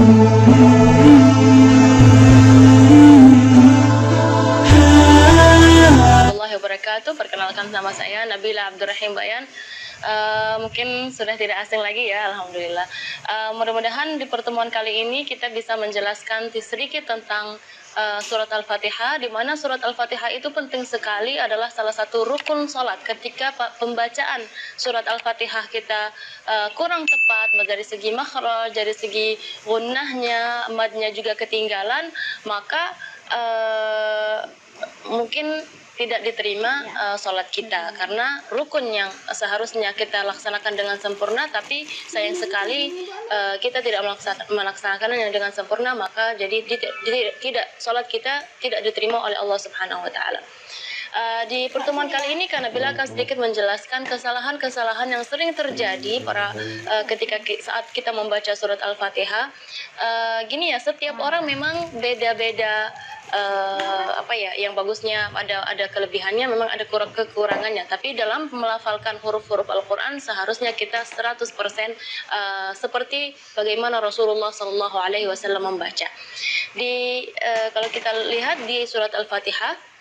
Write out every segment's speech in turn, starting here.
Warahmatullahi wabarakatuh. Perkenalkan nama saya Nabila Abdurrahim Bayan. Mungkin sudah tidak asing lagi ya, alhamdulillah. Mudah-mudahan di pertemuan kali ini kita bisa menjelaskan sedikit tentang surat Al-Fatihah, di mana surat Al-Fatihah itu penting sekali, adalah salah satu rukun salat. Ketika pembacaan surat Al-Fatihah kita kurang tepat dari segi makhraj, dari segi gunnahnya, madnya juga ketinggalan, maka mungkin tidak diterima sholat kita, karena rukun yang seharusnya kita laksanakan dengan sempurna, tapi sayang sekali kita tidak melaksanakannya dengan sempurna, maka jadi tidak sholat kita tidak diterima oleh Allah Subhanahu wa taala. Di pertemuan kali ini Nabila akan sedikit menjelaskan kesalahan-kesalahan yang sering terjadi ketika saat kita membaca surat Al-Fatihah. Gini ya, setiap orang memang beda-beda, yang bagusnya ada kelebihannya, memang ada kekurangannya, tapi dalam melafalkan huruf-huruf Al-Quran seharusnya kita 100% seperti bagaimana Rasulullah SAW membaca. Kalau kita lihat di surat Al-Fatihah,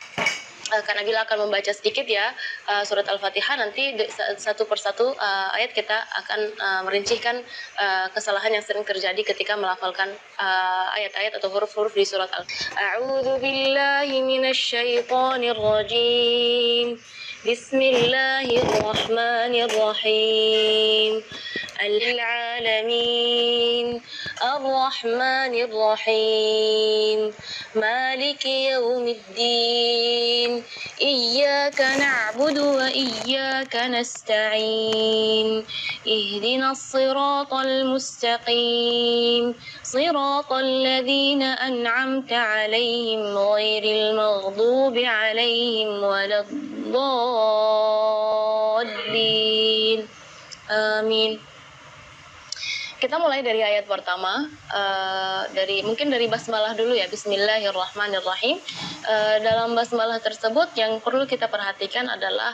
Kak Nabila akan membaca sedikit ya surat Al-Fatihah, nanti satu persatu ayat kita akan merincikan kesalahan yang sering terjadi ketika melafalkan ayat-ayat atau huruf-huruf di surat Al-Fatihah. A'udzu billahi minasyaitonir rajim. Bismillahirrahmanirrahim. Al-alamin. Ar-rahmanir rahim. Maliki yaumiddin. إياك نعبد وإياك نستعين اهدنا الصراط المستقيم صراط الذين أنعمت عليهم غير المغضوب عليهم ولا الضالين آمين. Kita mulai dari ayat pertama, mungkin dari basmalah dulu ya. Bismillahirrahmanirrahim. Dalam basmalah tersebut yang perlu kita perhatikan adalah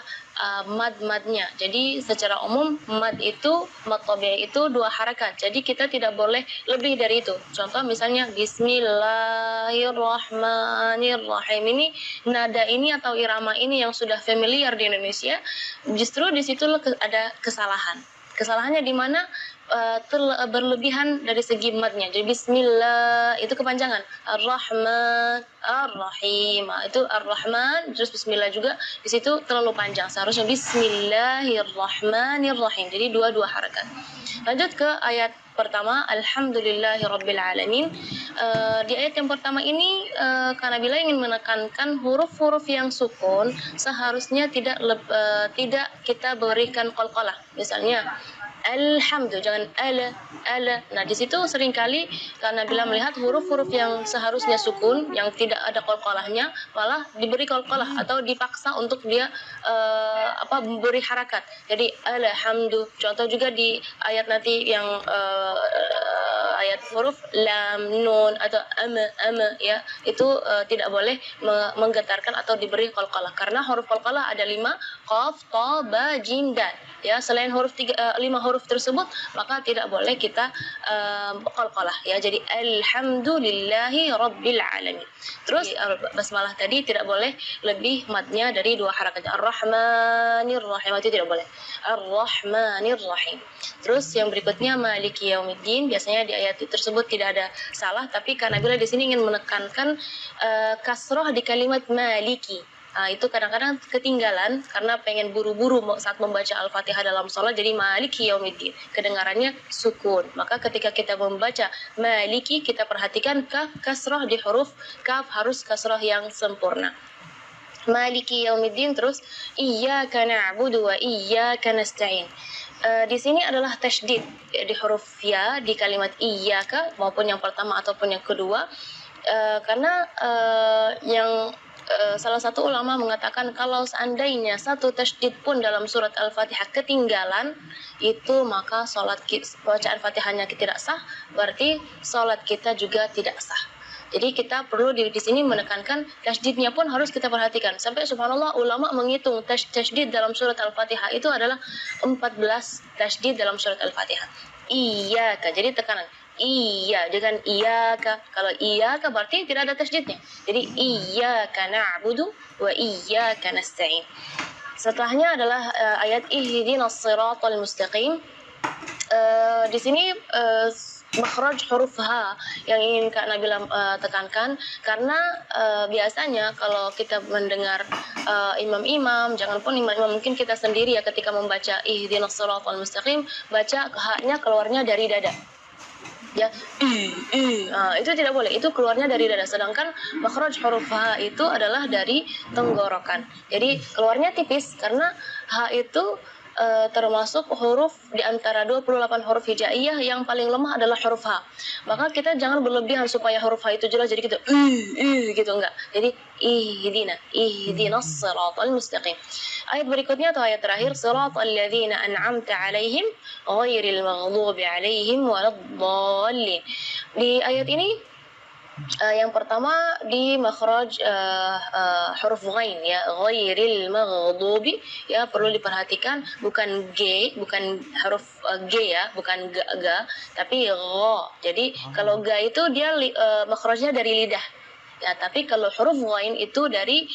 mad-madnya. Jadi secara umum mad tabi'i itu 2 harakat. Jadi kita tidak boleh lebih dari itu. Contoh misalnya Bismillahirrahmanirrahim. Ini nada ini atau irama ini yang sudah familiar di Indonesia, justru di situ ada kesalahan. Kesalahannya di mana berlebihan dari segi madnya. Jadi bismillah itu kepanjangan. Ar-Rahman, Ar-Rahim. Itu Ar-Rahman terus bismillah juga di situ terlalu panjang. Seharusnya Bismillahirrahmanirrahim. Jadi dua harakat. Lanjut ke ayat pertama, alhamdulillahirabbil alamin. Di ayat yang pertama ini Kak Nabila ingin menekankan huruf-huruf yang sukun seharusnya tidak kita berikan qalqalah. Misalnya alhamdu, jangan ala. Nah, di situ seringkali karena bila melihat huruf-huruf yang seharusnya sukun, yang tidak ada qalqalahnya, malah diberi qalqalah atau dipaksa untuk dia memberi harakat. Jadi alhamdu. Contoh juga di ayat nanti yang ayat huruf lam, nun atau ama ya, itu tidak boleh menggetarkan atau diberi qalqalah, karena huruf qalqalah ada 5, qaf, ta, ba, jim, dal. Ya, selain 5 huruf tersebut maka tidak boleh kita qalqalah ya. Jadi alhamdulillahi rabbil alamin. Terus basmalah tadi tidak boleh lebih madnya dari 2 harakat. Ar-Rahmanir Rahim itu tidak boleh. Ar-Rahmanir Rahim. Terus yang berikutnya Maliki Yaumiddin, biasanya di ayat tersebut tidak ada salah, tapi karena bila di sini ingin menekankan kasrah di kalimat Maliki. Itu kadang-kadang ketinggalan karena pengen buru-buru saat membaca Al-Fatihah dalam sholat, jadi Maliki Yaumiddin kedengarannya sukun. Maka ketika kita membaca Maliki, kita perhatikan kaf kasrah di huruf kaf harus kasrah yang sempurna. Maliki Yaumiddin. Terus Iyyaka na'budu wa iyyaka nasta'in. Di sini adalah tasydid di huruf ya di kalimat iyyaka, maupun yang pertama ataupun yang kedua, karena salah satu ulama mengatakan kalau seandainya satu tasydid pun dalam surat Al-Fatihah ketinggalan, itu maka bacaan Fatihahnya tidak sah, berarti salat kita juga tidak sah. Jadi kita perlu di sini menekankan tasydidnya pun harus kita perhatikan. Sampai subhanallah ulama menghitung tasydid dalam surat Al-Fatihah itu adalah 14 tasydid dalam surat Al-Fatihah. Iyyaka, jadi tekanan iya dengan iyaka. Kalau iyaka berarti tidak ada tasydidnya. Jadi iyyaka na'budu wa iyyaka nasta'in. Setelahnya adalah ayat ihdinas siratal mustaqim. Di sini makhraj huruf H yang ingin Kak Nabila tekankan, karena biasanya kalau kita mendengar imam-imam, jangan pun imam-imam, mungkin kita sendiri ya ketika membaca ihdinas siratal mustaqim, baca H-nya keluarnya dari dada. Ya, itu tidak boleh, itu keluarnya dari dada, sedangkan makhraj huruf H itu adalah dari tenggorokan. Jadi keluarnya tipis karena H itu termasuk huruf di antara 28 huruf hijaiyah yang paling lemah adalah huruf H. Maka kita jangan berlebihan supaya huruf H itu jelas, jadi kita gitu, enggak. Jadi ihdinas siratal mustaqim. Ayat berikutnya atau ayat terakhir, siratal ladzina an'amta 'alaihim ghairil maghdubi 'alaihim waladdallin. Di ayat ini yang pertama di makhraj huruf ghain ya, ghairil maghdubi ya, perlu diperhatikan, bukan G, bukan huruf G ya, bukan ga, tapi gha. Jadi kalau ga itu dia makhrajnya dari lidah. Ya, tapi kalau huruf ghain itu dari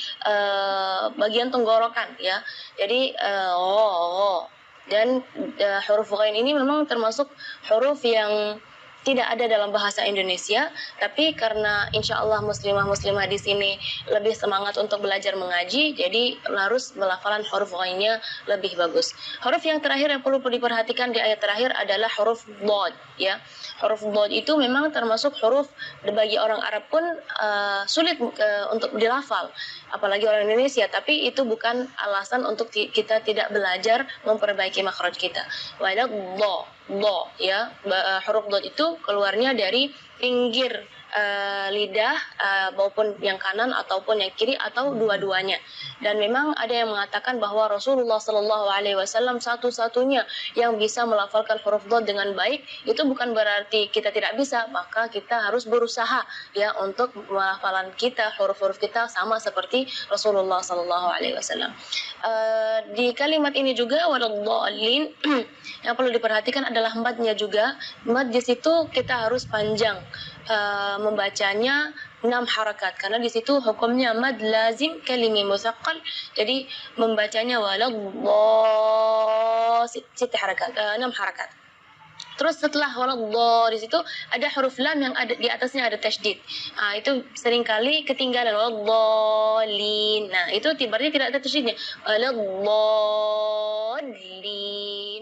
bagian tenggorokan ya. Jadi dan huruf ghain ini memang termasuk huruf yang tidak ada dalam bahasa Indonesia, tapi karena insya Allah muslimah di sini lebih semangat untuk belajar mengaji, jadi harus melafalan huruf ghainnya lebih bagus. Huruf yang terakhir yang perlu diperhatikan di ayat terakhir adalah huruf dhad ya. Huruf dhad itu memang termasuk huruf bagi orang Arab pun sulit untuk dilafal, apalagi orang Indonesia, tapi itu bukan alasan untuk kita tidak belajar memperbaiki makhraj kita. Walau do ya, huruf dot itu keluarnya dari pinggir lidah maupun yang kanan ataupun yang kiri atau dua-duanya. Dan memang ada yang mengatakan bahwa Rasulullah Shallallahu Alaihi Wasallam satu-satunya yang bisa melafalkan huruf dot dengan baik. Itu bukan berarti kita tidak bisa, maka kita harus berusaha ya untuk melafalan kita, huruf-huruf kita sama seperti Rasulullah Shallallahu Alaihi Wasallam. Di kalimat ini juga waladdallin yang perlu diperhatikan adalah madnya juga. Mad di situ kita harus panjang membacanya 6 harakat, karena di situ hukumnya mad lazim kalimi musaqqal, jadi membacanya waladh 6 harakat. Terus setelah waladh di situ ada huruf lam yang ada di atasnya ada tasydid. Itu seringkali ketinggalan waladhdallin. Nah, itu berarti tidak ada tasydidnya. Waladhdallin.